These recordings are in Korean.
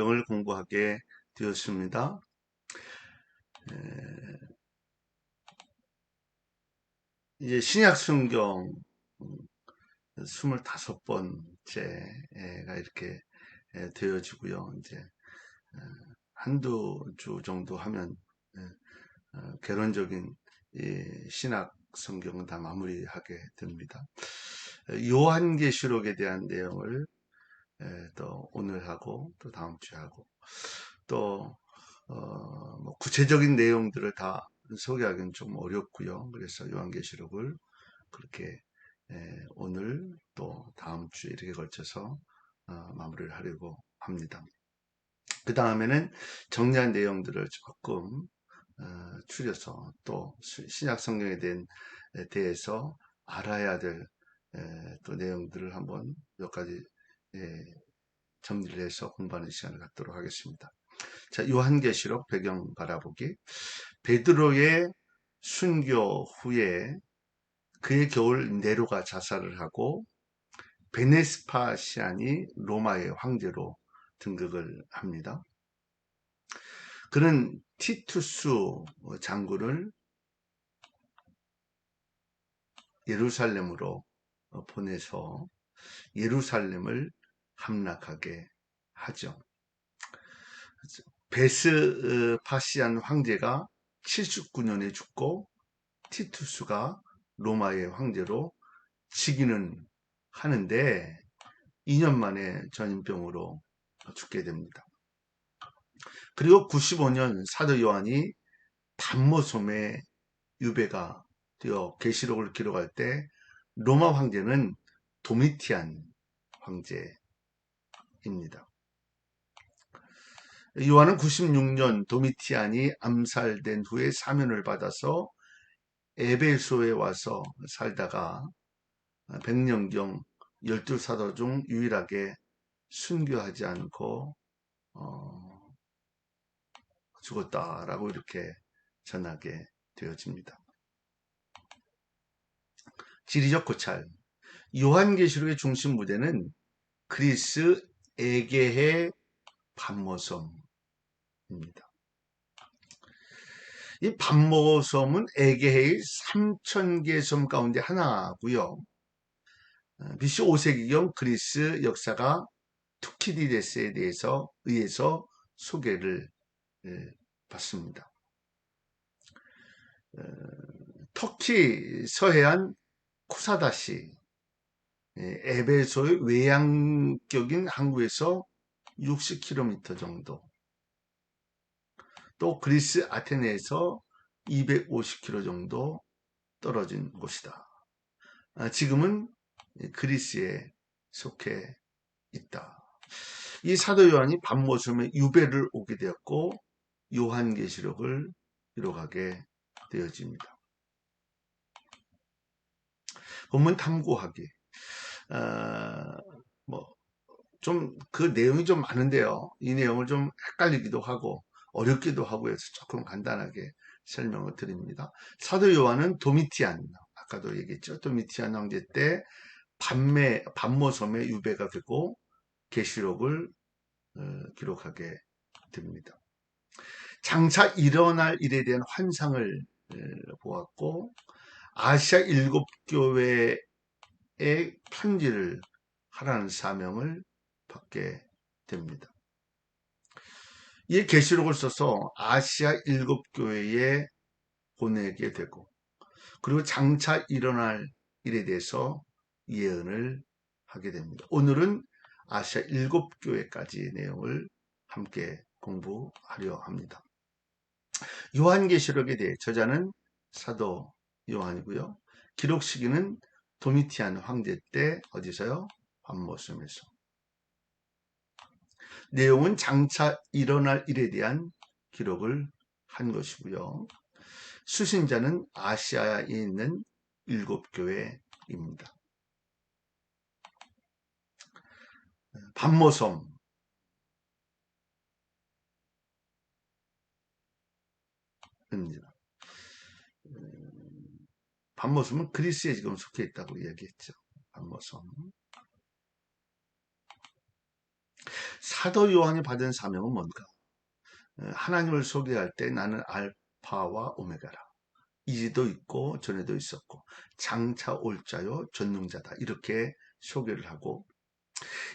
성경을 공부하게 되었습니다. 이제 신약 성경 25번째가 이렇게 되어지고요. 이제 한두 주 정도 하면 개론적인 신약 성경은 다 마무리하게 됩니다. 요한계시록에 대한 내용을 또 오늘 하고 또 다음 주에 하고 또 뭐 구체적인 내용들을 다 소개하기는 좀 어렵고요. 그래서 요한계시록을 그렇게 오늘 또 다음 주에 이렇게 걸쳐서 마무리를 하려고 합니다. 그 다음에는 정리한 내용들을 조금 추려서 또 신약 성경에 대해서 알아야 될 또 내용들을 한번 몇 가지 정리를 해서 공부하는 시간을 갖도록 하겠습니다. 자, 요한계시록 배경 바라보기. 베드로의 순교 후에 그의 겨울 네로가 자살을 하고 베네스파시안이 로마의 황제로 등극을 합니다. 그는 티투스 장군을 예루살렘으로 보내서 예루살렘을 함락하게 하죠. 베스파시안 황제가 79년에 죽고 티투스가 로마의 황제로 즉위는 하는데 2년 만에 전염병으로 죽게 됩니다. 그리고 95년 사도 요한이 patmos섬에 유배가 되어 계시록을 기록할 때 로마 황제는 도미티안 황제입니다. 요한은 96년 도미티안이 암살된 후에 사면을 받아서 에베소에 와서 살다가 백년경 12사도 중 유일하게 순교하지 않고 죽었다라고 이렇게 전하게 되어집니다. 지리적 고찰. 요한계시록의 중심 무대는 그리스 에게해 patmos섬입니다. 이 patmos섬은 에게해의 3000개 섬 가운데 하나고요. BC 5세기경 그리스 역사가 투키디데스에 의해서 소개를 받습니다. 터키 서해안 쿠사다시, 에베소의 외양격인 항구에서 60km 정도, 또 그리스 아테네에서 250km 정도 떨어진 곳이다. 지금은 그리스에 속해 있다. 이 사도 요한이 patmos섬에 유배를 오게 되었고 요한계시록을 기록하게 되어집니다. 본문 탐구하기. 좀 그 내용이 좀 많은데요. 이 내용을 좀 헷갈리기도 하고 어렵기도 하고 해서 조금 간단하게 설명을 드립니다. 사도 요한은 도미티안, 아까도 얘기했죠. 도미티안 황제 때 patmos섬에 유배가 되고 계시록을 기록하게 됩니다. 장차 일어날 일에 대한 환상을 보았고 아시아 7교회에 편지를 하라는 사명을 받게 됩니다. 이 계시록을 써서 아시아 7교회에 보내게 되고 그리고 장차 일어날 일에 대해서 예언을 하게 됩니다. 오늘은 아시아 7교회까지 내용을 함께 공부하려 합니다. 요한계시록에 대해 저자는 사도 요한이고요. 기록 시기는 도미티안 황제 때 어디서요? patmos섬에서. 내용은 장차 일어날 일에 대한 기록을 한 것이고요. 수신자는 아시아에 있는 7교회입니다. patmos섬. 입니다. patmos섬은 그리스에 지금 속해 있다고 이야기했죠. patmos섬. 사도 요한이 받은 사명은 뭔가? 하나님을 소개할 때 나는 알파와 오메가라. 이지도 있고 전에도 있었고 장차 올 자요 전능자다. 이렇게 소개를 하고,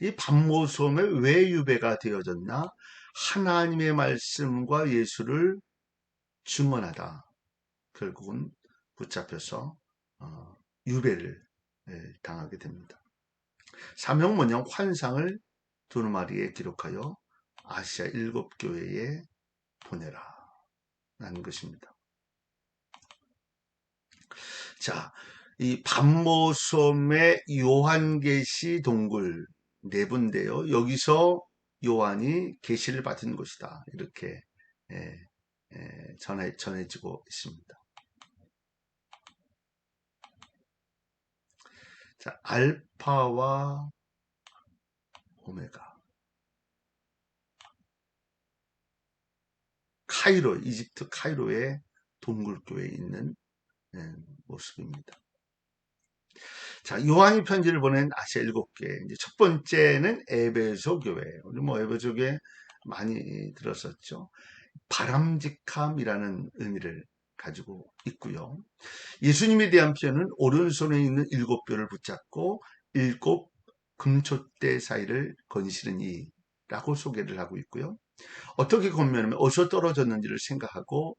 이 밤모섬에 왜 유배가 되어졌나? 하나님의 말씀과 예수를 증언하다. 결국은 붙잡혀서 유배를 당하게 됩니다. 사명문형 환상을 두루마리에 기록하여 아시아 7교회에 보내라 라는 것입니다. 자, 이 밤모섬의 요한계시 동굴 네 군데요. 여기서 요한이 계시를 받은 곳이다. 이렇게 전해지고 있습니다. 자, 알파와 오메가. 카이로, 이집트 카이로의 동굴교회에 있는 모습입니다. 자, 요한이 편지를 보낸 아시아 7개. 이제 첫 번째는 에베소 교회. 우리 에베소 교회 많이 들었었죠. 바람직함이라는 의미를 가지고 있고요. 예수님에 대한 표현은 오른손에 있는 7뼈를 붙잡고 7 금촛대 사이를 거니시는 이라고 소개를 하고 있고요. 어떻게 권면하면 어디서 떨어졌는지를 생각하고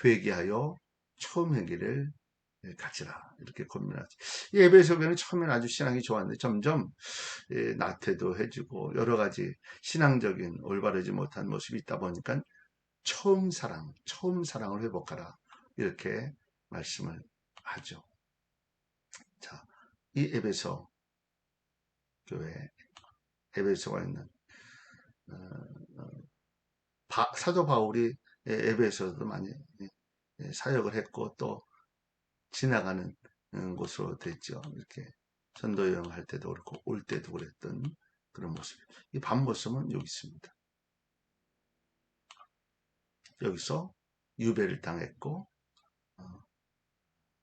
회개하여 처음 회개를 가지라. 이렇게 권면하죠. 이 에베소 교회는 처음에는 아주 신앙이 좋았는데 점점 나태도 해지고 여러 가지 신앙적인 올바르지 못한 모습이 있다 보니까 처음 사랑을 회복하라. 이렇게 말씀을 하죠. 자, 이 에베소 교회, 에베소가 있는 사도 바울이 에베소도 많이 사역을 했고 또 지나가는 곳으로 됐죠. 이렇게 전도 여행할 때도 그렇고 올 때도 그랬던 그런 모습. 이 밤모습은 여기 있습니다. 여기서 유배를 당했고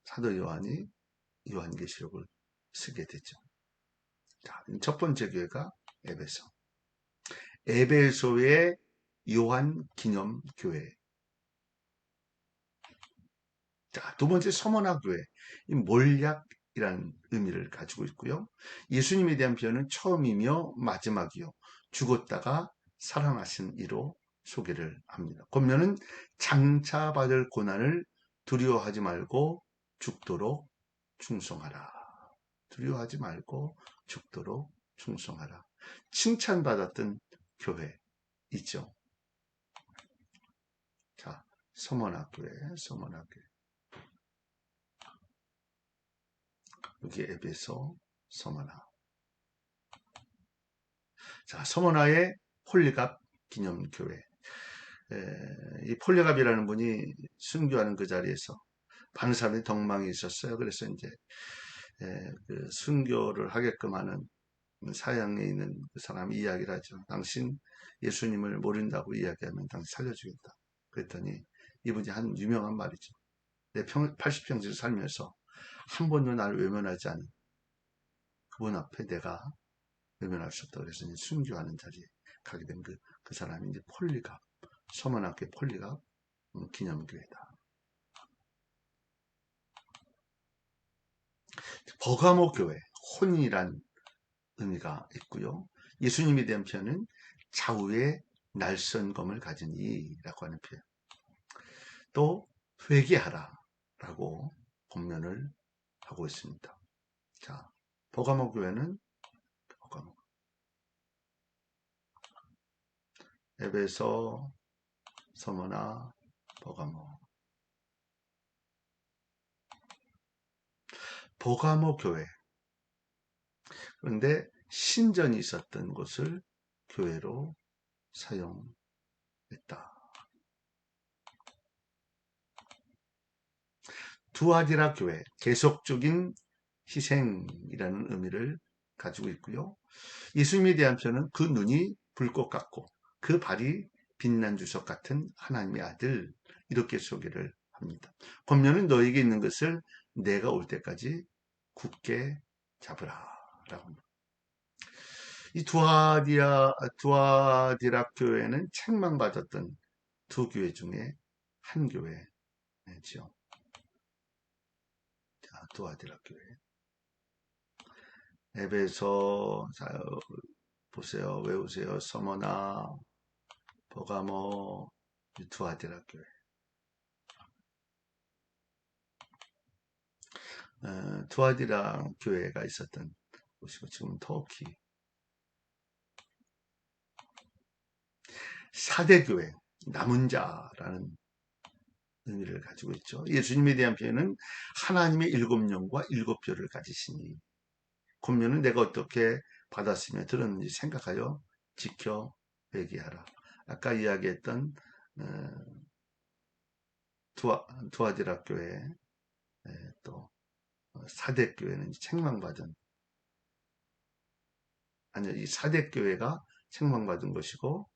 사도 요한이 요한계시록을 쓰게 되죠. 자, 첫 번째 교회가 에베소. 에베소의 요한 기념 교회. 자, 두 번째 서머나 교회. 이 몰약이라는 의미를 가지고 있고요. 예수님에 대한 표현은 처음이며 마지막이요. 죽었다가 살아나신 이로 소개를 합니다. 권면은 장차 받을 고난을 두려워하지 말고 죽도록 충성하라. 두려워하지 말고 죽도록 충성하라. 칭찬받았던 교회이죠. 자, 서머나교회. 여기 에베소 서머나. 자, 서머나의 폴리갑 기념교회. 이 폴리갑이라는 분이 순교하는 그 자리에서 많은 사람들이 덕망이 있었어요. 그래서 이제 그 순교를 하게끔 하는 사양에 있는 그 사람이 이야기를 하죠. 당신 예수님을 모른다고 이야기하면 당신 살려주겠다. 그랬더니 이분이 한 유명한 말이죠. 내 80평생 살면서 한 번도 나를 외면하지 않은 그분 앞에 내가 외면할 수 없다. 그래서 이제 순교하는 자리에 가게 된 그 사람이 이제 폴리갑, 서머나교회 폴리갑 기념교회다. 버가모 교회, 혼이란 의미가 있고요. 예수님에 대한 표현은 좌우의 날선검을 가진 이라고 하는 표현. 또 회개하라 라고 권면을 하고 있습니다. 자, 버가모 교회는 에베소, 서머나, 버가모. 버가모 교회. 그런데 신전이 있었던 곳을 교회로 사용했다. 두아디라 교회, 계속적인 희생이라는 의미를 가지고 있고요. 예수님에 대한 표현은 그 눈이 불꽃 같고 그 발이 빛난 주석 같은 하나님의 아들, 이렇게 소개를 합니다. 권면은 너에게 있는 것을 내가 올 때까지 굳게 잡으라 라고 합니다. 이 두아디라 교회는 책망받았던 두 교회 중에 한 교회죠. 자, 두아디라 교회. 에베소, 자, 보세요. 외우세요. 서머나, 버가모, 두아디라 교회. 두아디라 교회가 있었던 곳이고, 지금 터키. 사대교회, 남은 자라는 의미를 가지고 있죠. 예수님에 대한 표현은 하나님의 일곱 영과 일곱 뼈를 가지시니, 권면은 내가 어떻게 받았으며 들었는지 생각하여 지켜 회개하라. 아까 이야기했던 두아디라 교회, 또 사대교회는 책망받은, 아니요, 이 사대교회가 책망받은 것이고,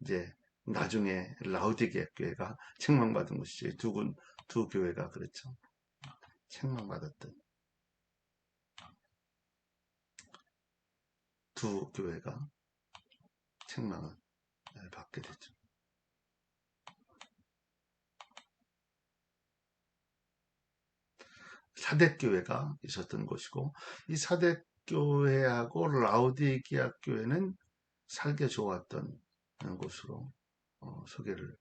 이제 나중에 라우디게아 교회가 책망받은 것이죠. 두 교회가 그렇죠. 책망받았던 두 교회가 책망을 받게 되죠. 사대교회가 있었던 곳이고, 이 사대교회하고 라우디게아 교회는 살기 좋았던 곳으로 소개를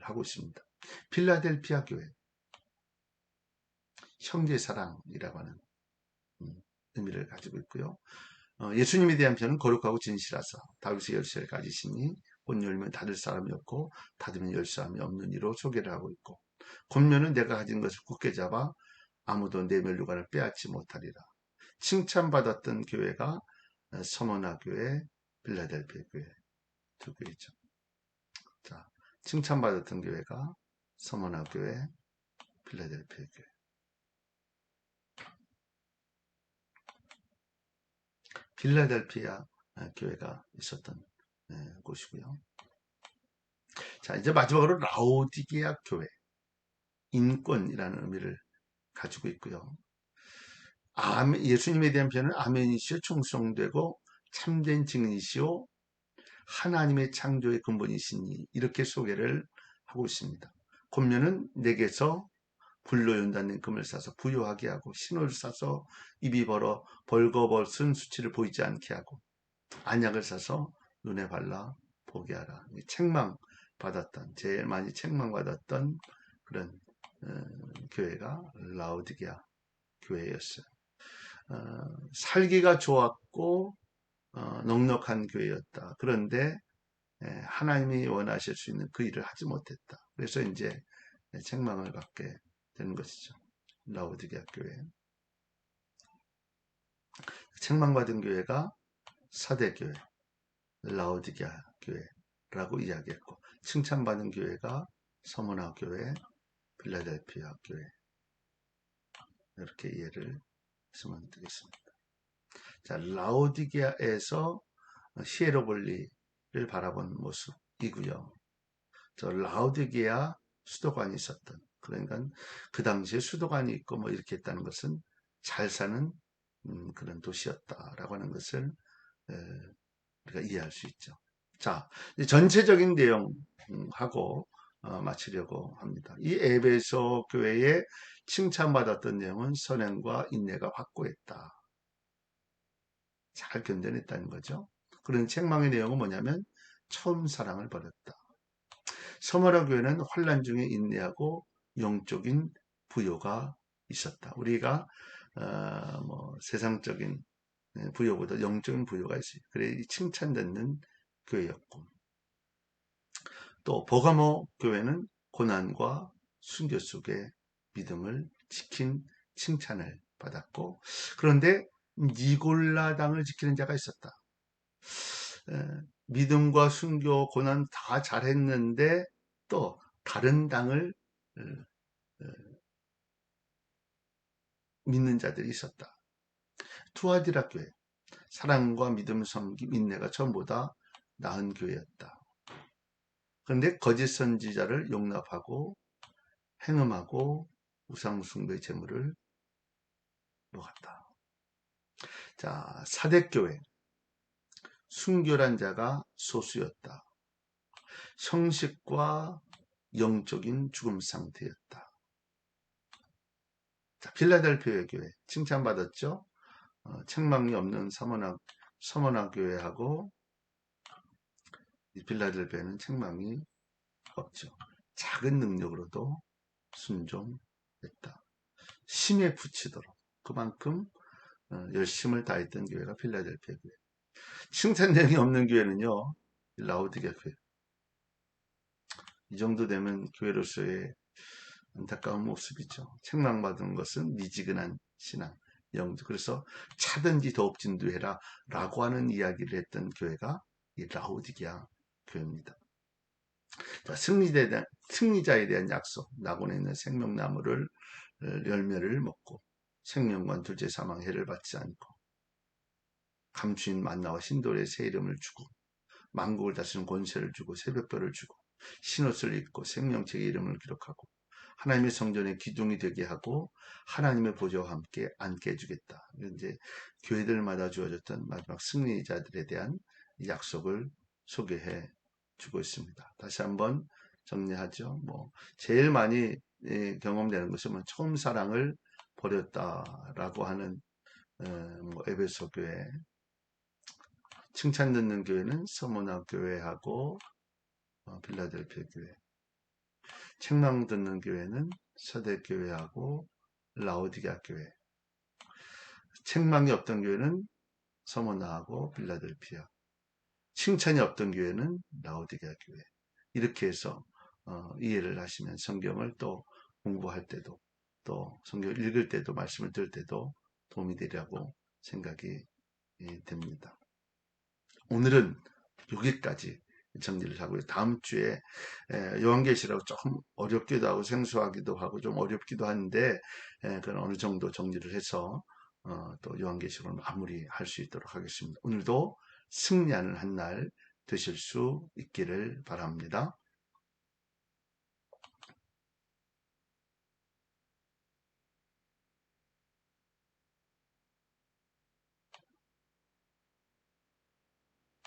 하고 있습니다. 필라델피아 교회, 형제사랑이라고 하는 의미를 가지고 있고요. 예수님에 대한 표현은 거룩하고 진실하사 다윗의 열쇠를 가지시니 못 열면 닫을 사람이 없고 닫으면 열 사람이 없는 이로 소개를 하고 있고, 권면은 내가 가진 것을 굳게 잡아 아무도 내 멸류관을 빼앗지 못하리라. 칭찬받았던 교회가 서머나 교회, 빌라델피아 교회 두 교회죠. 자, 칭찬받았던 교회가 서머나 교회, 빌라델피아 교회. 빌라델피아 교회가 있었던 곳이고요. 자, 이제 마지막으로 라오디게아 교회, 인권이라는 의미를 가지고 있고요. 예수님에 대한 표현은 아멘이시오, 충성되고 참된 증인이시오, 하나님의 창조의 근본이시니, 이렇게 소개를 하고 있습니다. 권면은 내게서 불로 연단된 금을 싸서 부요하게 하고, 신호를 싸서 입이 벌거벗은 수치를 보이지 않게 하고, 안약을 싸서 눈에 발라 보게 하라. 책망받았던, 제일 많이 책망받았던 그런 교회가 라오디게아 교회였어요. 살기가 좋았고 넉넉한 교회였다. 그런데 하나님이 원하실 수 있는 그 일을 하지 못했다. 그래서 이제 책망을 받게 되는 것이죠. 라오디게아 교회. 책망받은 교회가 사대교회, 라오디게아 교회라고 이야기했고, 칭찬받은 교회가 서머나 교회, 필라델피아 교회, 이렇게 이해를 했으면 되겠습니다. 자, 라오디게아에서 히에로볼리를 바라본 모습이고요. 저 라오디게아 수도관이 있었던, 그러니까 그 당시에 수도관이 있고 뭐 이렇게 했다는 것은 잘 사는 그런 도시였다라고 하는 것을 우리가 이해할 수 있죠. 자, 전체적인 내용하고 마치려고 합니다. 이 에베소 교회에 칭찬받았던 내용은 선행과 인내가 확고했다. 잘 견뎌냈다는 거죠. 그런 책망의 내용은 뭐냐면 처음 사랑을 버렸다. 서머나 교회는 환난 중에 인내하고 영적인 부요가 있었다. 우리가 세상적인 부요보다 영적인 부요가 있어요. 그래 칭찬받는 교회였고, 또 버가모 교회는 고난과 순교 속에 믿음을 지킨 칭찬을 받았고, 그런데 니골라당을 지키는 자가 있었다. 믿음과 순교, 고난 다 잘했는데 또 다른 당을 믿는 자들이 있었다. 투아디라 교회, 사랑과 믿음, 섬김, 인내가 전보다 나은 교회였다. 그런데 거짓 선지자를 용납하고 행음하고 우상숭배의 재물을 먹었다. 자, 사대교회, 순결한 자가 소수였다. 형식과 영적인 죽음 상태였다. 자, 필라델피아 교회 칭찬받았죠? 책망이 없는 서머나 교회하고 이 필라델피아는 책망이 없죠. 작은 능력으로도 순종했다. 심에 붙이도록 그만큼 열심을 다했던 교회가 필라델피아 교회. 칭찬장이 없는 교회는요, 라오디게아 교회. 이 정도 되면 교회로서의 안타까운 모습이죠. 책망받은 것은 미지근한 신앙, 영적. 그래서 차든지 더욱진도 해라 라고 하는 이야기를 했던 교회가 이 라오디게아 교회입니다. 자, 승리자에 대한 약속, 낙원에 있는 생명나무를 열매를 먹고 생명관 둘째 사망 해를 받지 않고 감추인 만나와 신돌의 새 이름을 주고 만국을 다스리는 권세를 주고 새벽별을 주고 신옷을 입고 생명책의 이름을 기록하고 하나님의 성전의 기둥이 되게 하고 하나님의 보좌와 함께 앉게 해주겠다. 이제 교회들마다 주어졌던 마지막 승리자들에 대한 약속을 소개해 주고 있습니다. 다시 한번 정리하죠. 제일 많이 경험되는 것은 처음 사랑을 버렸다라고 하는 에베소 교회, 칭찬 듣는 교회는 서머나 교회하고 필라델피아 교회, 책망 듣는 교회는 서대 교회하고 라오디게아 교회, 책망이 없던 교회는 서머나하고 필라델피아, 칭찬이 없던 교회는 라오디게아 교회. 이렇게 해서 이해를 하시면 성경을 또 공부할 때도 또 성경을 읽을 때도 말씀을 들을 때도 도움이 되리라고 생각이 됩니다. 오늘은 여기까지 정리를 하고요. 다음 주에 요한계시라고 조금 어렵기도 하고 생소하기도 하고 좀 어렵기도 한데 그건 어느 정도 정리를 해서 또 요한계시록을 마무리할 수 있도록 하겠습니다. 오늘도 승리하는 한 날 되실 수 있기를 바랍니다.